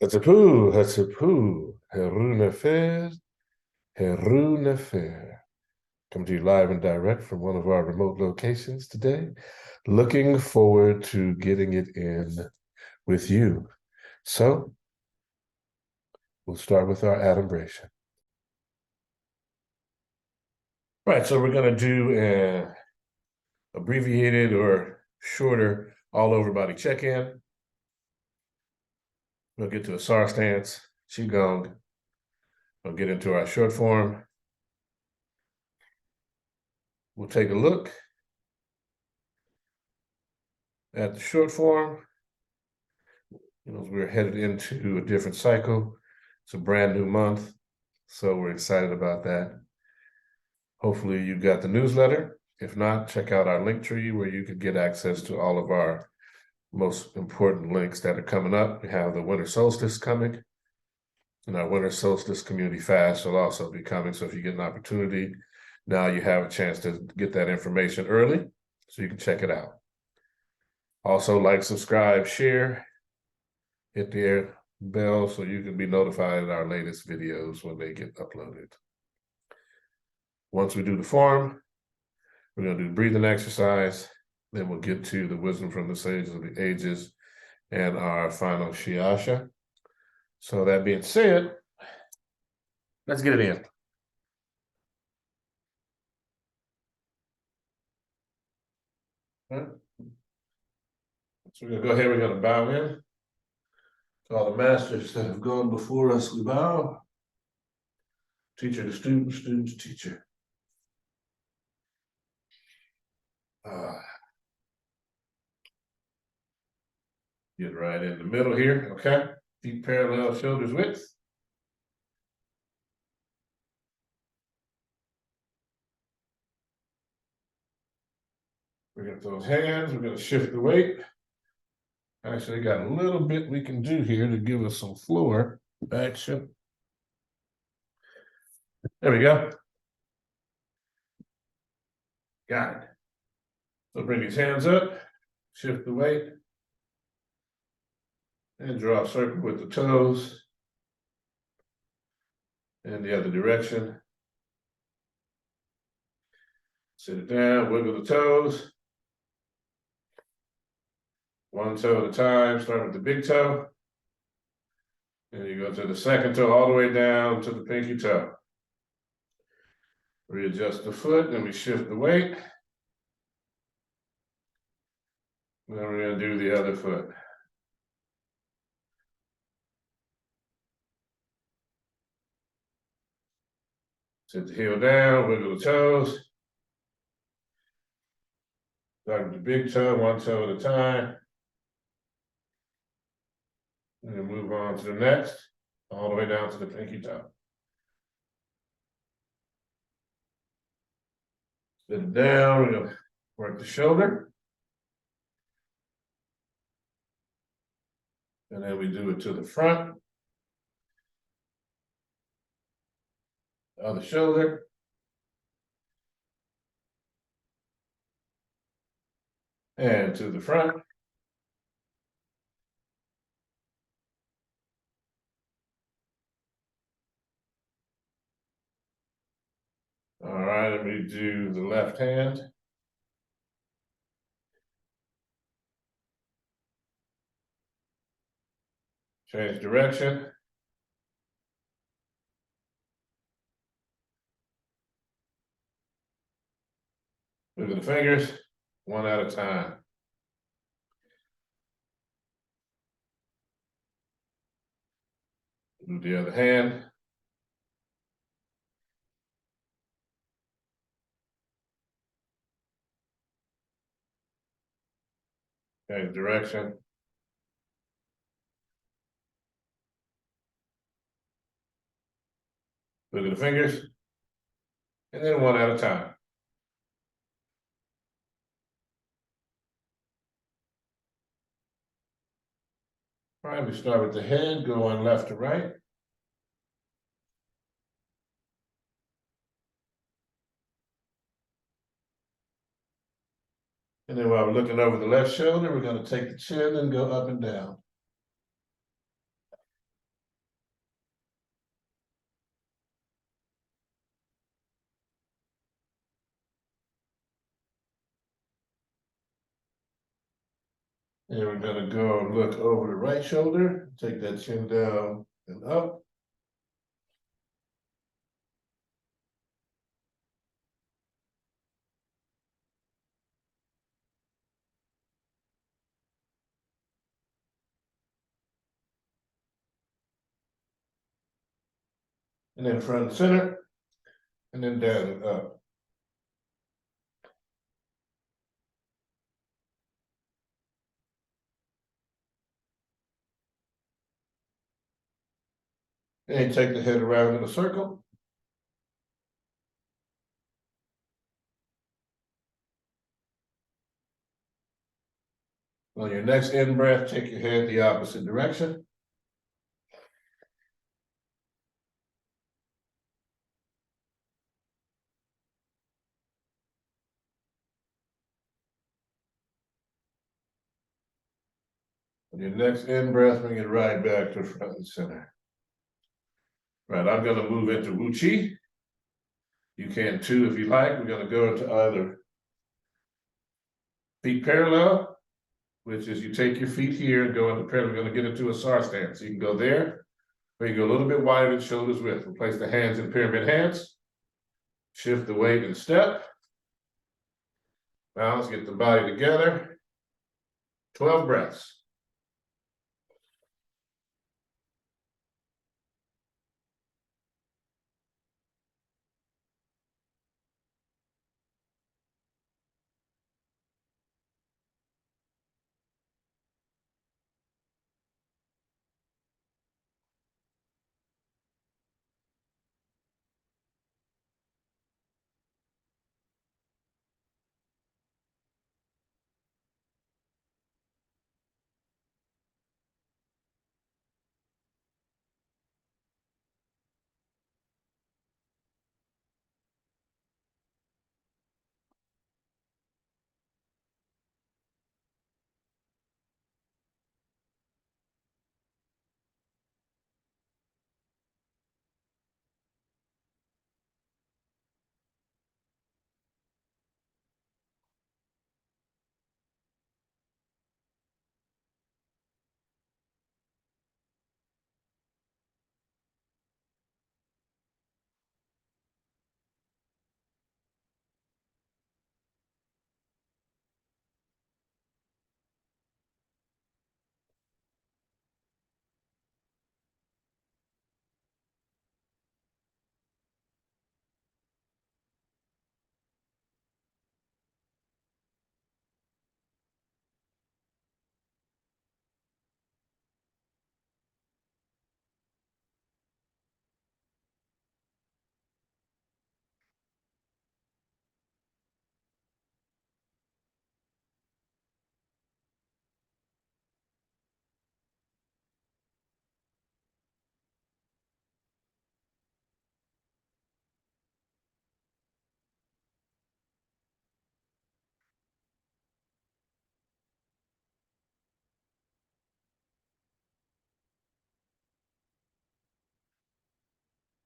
Hatsapu, Heru Nefer, Heru Nefer. Coming to you live and direct from one of our remote locations today. Looking forward to getting it in with you. So, we'll start with our adumbration. Right, so we're going to do an abbreviated or shorter all-over body check-in. We'll get to Asar stance, Qigong. We'll get into our short form. We'll take a look at the short form. We're headed into a different cycle. It's a brand new month, so we're excited about that. Hopefully you got the newsletter. If not, check out our link tree where you could get access to all of our most important links that are coming up. We have the winter solstice coming, and our winter solstice community fast will also be coming. So if you get an opportunity, now you have a chance to get that information early so you can check it out. Also, like, subscribe, share, hit the bell so you can be notified of our latest videos when they get uploaded. Once we do the form, we're going to do breathing exercise. Then we'll get to the wisdom from the sages of the ages and our final Shaashaa. So that being said, let's get it in. All right. So we're going to go ahead, we're going to bow in. To all the masters that have gone before us, we bow. Teacher to student, student to teacher. Get right in the middle here, okay? Feet parallel, shoulders width. We're going to those hands, we're going to shift the weight. Actually, got a little bit we can do here to give us some floor action. There we go. Got it. So bring his hands up, shift the weight, and draw a circle with the toes. And the other direction. Sit it down, wiggle the toes. One toe at a time, start with the big toe. And you go to the second toe all the way down to the pinky toe. Readjust the foot, then we shift the weight. Then we're going to do the other foot. Sit the heel down, wiggle the toes. Start with the big toe, one toe at a time. And then move on to the next, all the way down to the pinky toe. Sit it down, we're going to work the shoulder. And then we do it to the front. Other shoulder. And to the front. All right, let me do the left hand. Change direction. Look at the fingers, one at a time. Do the other hand. Change direction. Look at the fingers. And then one at a time. All right, we start with the head, going left to right. And then while we're looking over the left shoulder, we're going to take the chin and go up and down. And we're gonna go and look over the right shoulder, take that chin down and up. And then front and center, and then down and up. And take the head around in a circle. On your next in breath, take your head the opposite direction. On your next in breath, bring it right back to front and center. Right, I'm gonna move into Wu Chi. You can too if you like. We're gonna go into either feet parallel, which is you take your feet here and go into parallel. We're gonna get into Asar stance. You can go there, or you go a little bit wider than shoulders width. We'll place the hands in pyramid hands. Shift the weight and step. Now let's get the body together. 12 breaths.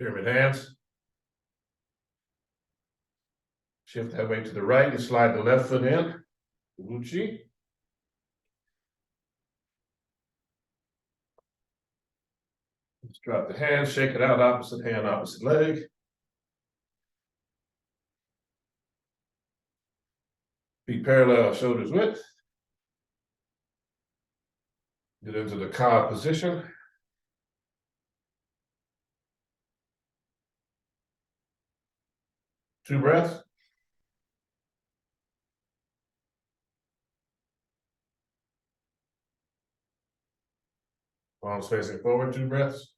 Pyramid hands. Shift that weight to the right and slide the left foot in. Wu Chi. Let's drop the hands, shake it out, opposite hand, opposite leg. Feet parallel, shoulders width. Get into the KhASA position. Two breaths. Palms facing forward, two breaths.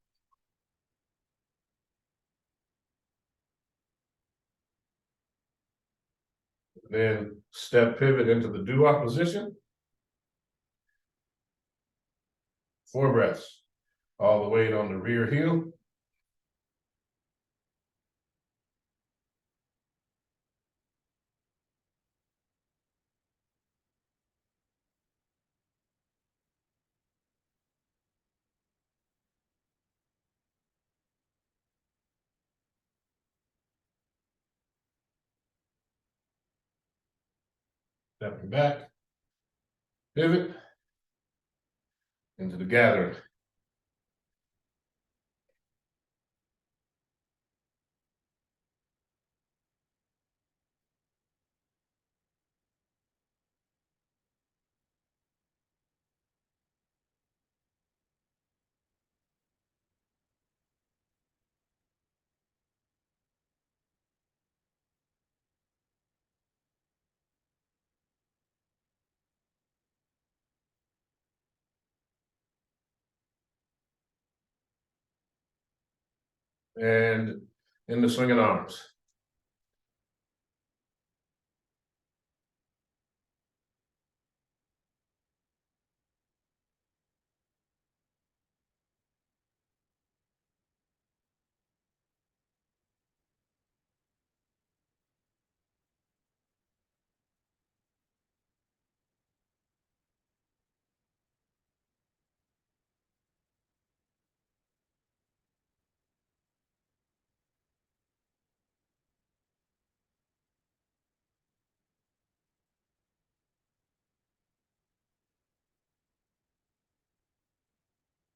Then step pivot into the doo-wop position. Four breaths. All the weight on the rear heel. Stepping back. Pivot. into the gathering. And in the swinging arms.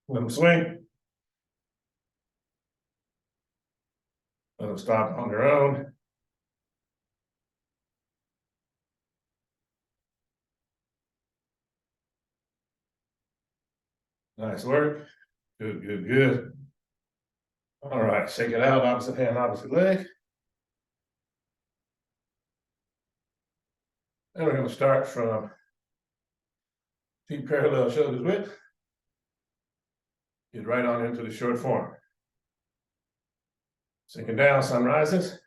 Let them swing. Let them stop on their own. Nice work. Good, good, good. All right, shake it out, opposite hand, opposite leg. And we're going to start from feet parallel, shoulders width. Get right on into the short form. Sinking down, sun rises.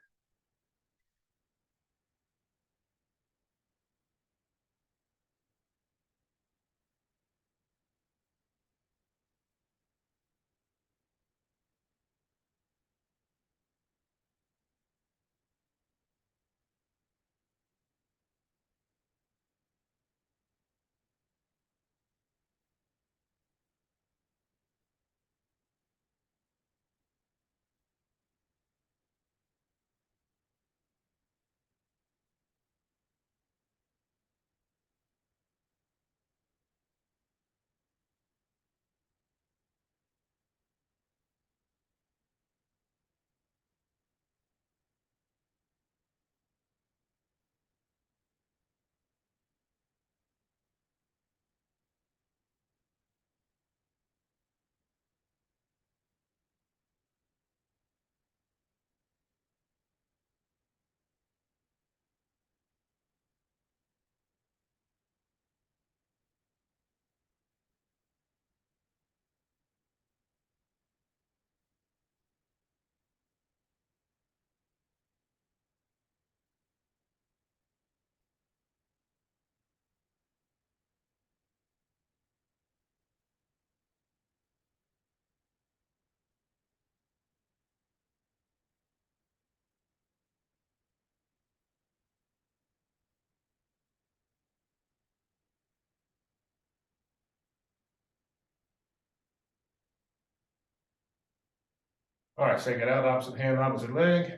All right, shake it out, opposite hand, opposite leg.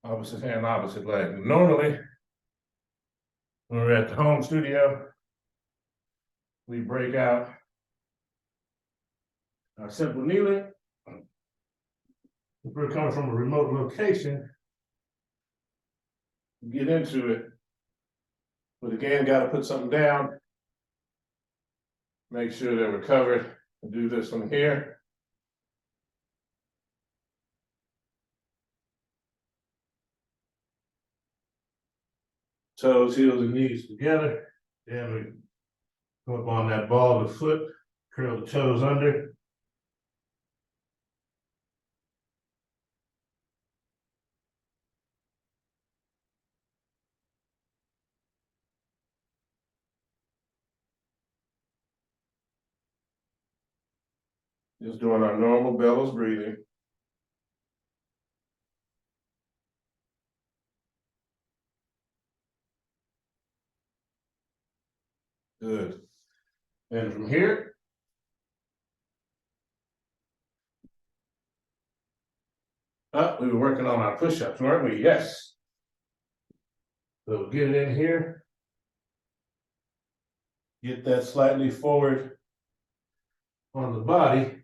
Opposite hand, opposite leg. Normally, when we're at the home studio, we break out our simple kneeling. If we're coming from a remote location, get into it. But again, got to put something down. Make sure that we're covered. We'll do this one here. Toes, heels, and knees together. Then we come up on that ball of the foot, curl the toes under. Just doing our normal bellows breathing. Good. And from here, we were working on our push-ups, weren't we? Yes. So get it in here. Get that slightly forward on the body.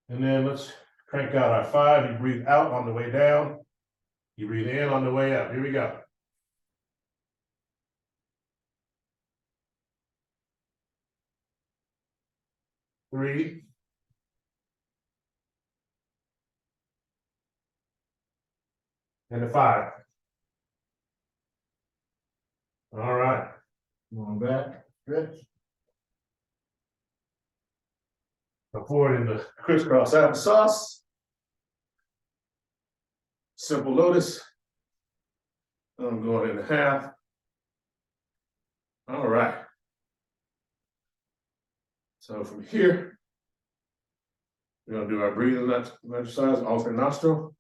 And then let's crank out our 5. You breathe out on the way down. You breathe in on the way up. Here we go. 3. And a 5. All right. Going back, stretch. Go forward in the crisscross applesauce. Simple lotus. I'm going in half. All right. So from here, we're going to do our breathing exercise, alternate nostril.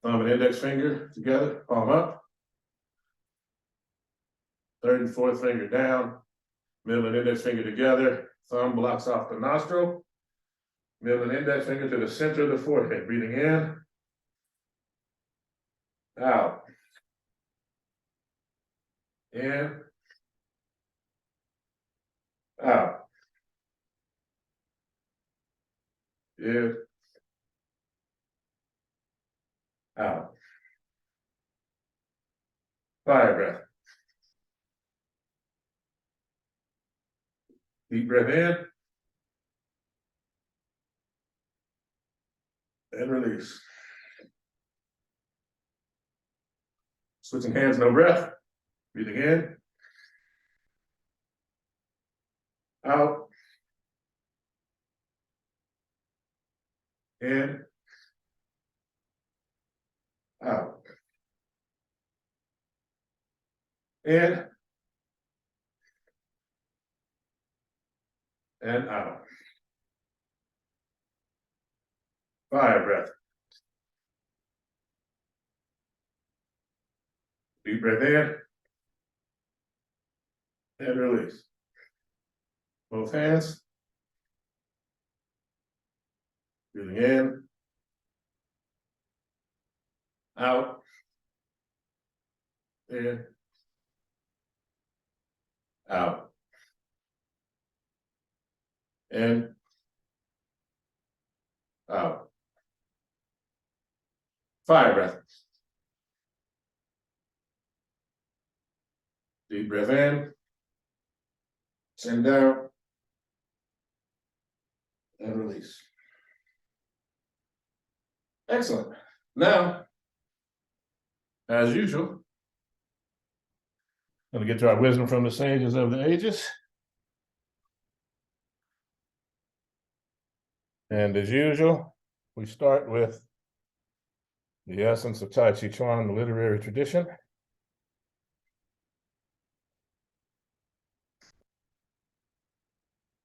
Thumb and index finger together, palm up. Third and fourth finger down. Middle and index finger together. Thumb blocks off the nostril. Middle and index finger to the center of the forehead. Breathing in. Out. In. Out. In. Out. Fire breath. Deep breath in. And release. Switching hands, no breath. Breathing in. Out. In. Out. In. And out. Fire breath. Deep breath in. And release. Both hands. Breathing in. Out. In. Out. In. Out. Fire breath. Deep breath in. Send down. And release. Excellent. Now, as usual, going to get to our wisdom from the sages of the ages. And as usual, we start with the essence of Tai Chi Chuan, the literary tradition.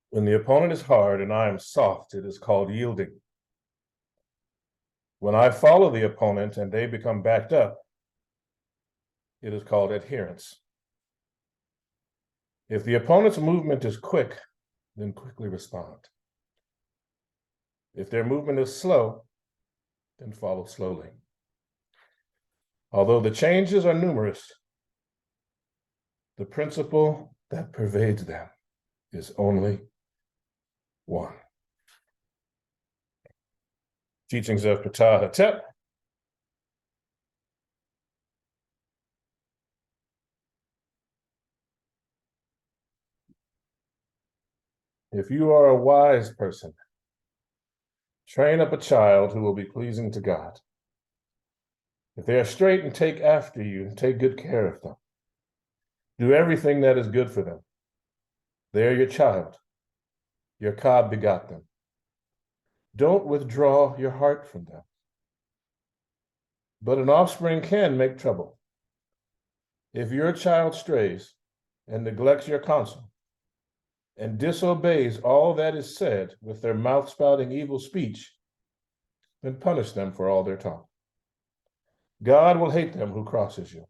When the opponent is hard and I am soft, it is called yielding. When I follow the opponent and they become backed up, it is called adherence. If the opponent's movement is quick, then quickly respond. If their movement is slow, then follow slowly. Although the changes are numerous, the principle that pervades them is only one. Teachings of Ptah Hotep. If you are a wise person, train up a child who will be pleasing to God. If they are straight and take after you, take good care of them. Do everything that is good for them. They are your child. Your Ka begot them. Don't withdraw your heart from them. But an offspring can make trouble. If your child strays and neglects your counsel and disobeys all that is said with their mouth spouting evil speech, then punish them for all their talk. God will hate them who crosses you.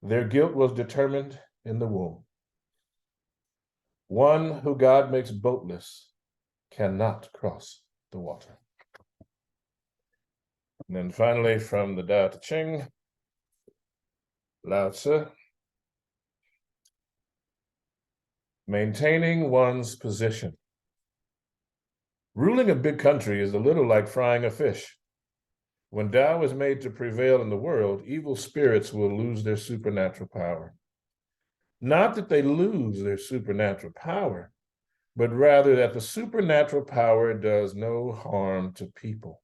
Their guilt was determined in the womb. One who God makes boatless cannot cross the water. And then finally, from the Tao Te Ching, Lao Tzu. Maintaining one's position. Ruling a big country is a little like frying a fish. When Tao is made to prevail in the world, evil spirits will lose their supernatural power. Not that they lose their supernatural power, but rather that the supernatural power does no harm to people.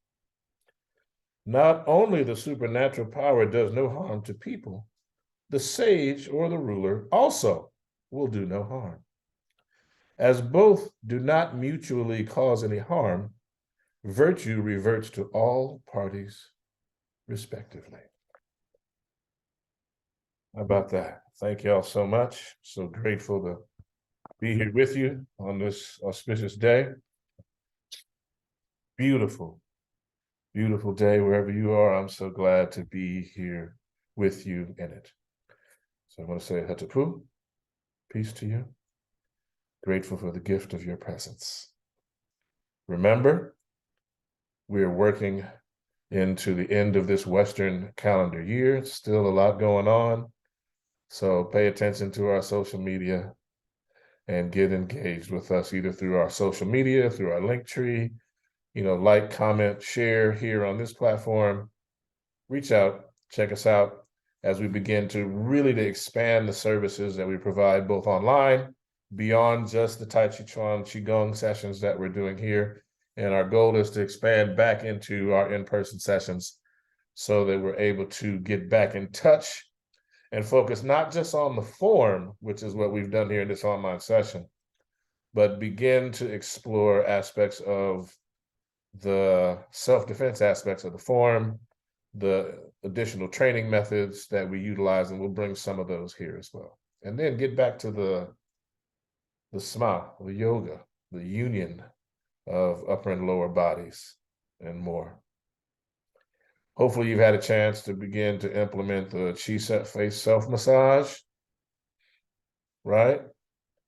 Not only the supernatural power does no harm to people, the sage or the ruler also will do no harm. As both do not mutually cause any harm, virtue reverts to all parties respectively. How about that? Thank y'all so much. So grateful to be here with you on this auspicious day. Beautiful, beautiful day wherever you are. I'm so glad to be here with you in it. So I want to say hatapu, peace to you. Grateful for the gift of your presence. Remember, we are working into the end of this Western calendar year. Still a lot going on. So pay attention to our social media and get engaged with us either through our social media, through our link tree, like, comment, share here on this platform. Reach out, check us out as we begin to really expand the services that we provide both online, beyond just the Tai Chi Chuan Qigong sessions that we're doing here. And our goal is to expand back into our in-person sessions so that we're able to get back in touch and focus not just on the form, which is what we've done here in this online session, but begin to explore aspects of the self-defense aspects of the form, the additional training methods that we utilize, and we'll bring some of those here as well. And then get back to the SMA, the yoga, the union of upper and lower bodies and more. Hopefully you've had a chance to begin to implement the Chi Set Face self-massage, right?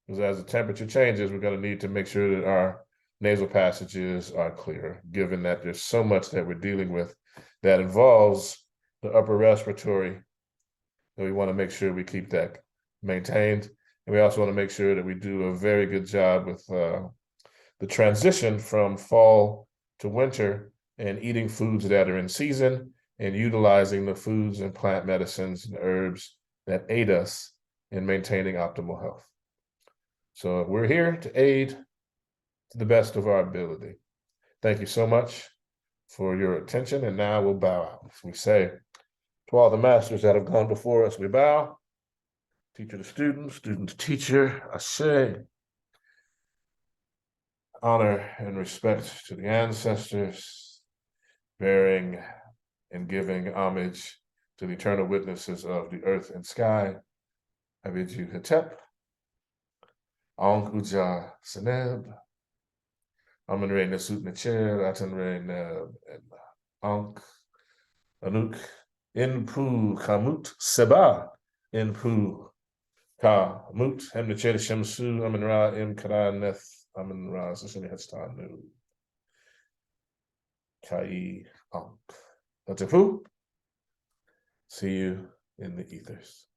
Because as the temperature changes, we're going to need to make sure that our nasal passages are clear, given that there's so much that we're dealing with that involves the upper respiratory, that we want to make sure we keep that maintained. And we also want to make sure that we do a very good job with the transition from fall to winter and eating foods that are in season and utilizing the foods and plant medicines and herbs that aid us in maintaining optimal health. So we're here to aid to the best of our ability. Thank you so much for your attention. And now we'll bow out. As we say, to all the masters that have gone before us, we bow. Teacher to student, student to teacher, Asar. Honor and respect to the ancestors, bearing and giving homage to the eternal witnesses of the earth and sky. I bid you Hetep, Ankh Uja Seneb, Amen Re Nesut Necher, Atan Re Neb, and Ankh Anuk, Inpu Kamut Seba, Inpu Kamut, Hem Necher Shemsu, Amen Ra Im Kara Neth, Amen Ra Sashimi Hetstanu, Kai Ankh. That's a poo. See you in the ethers.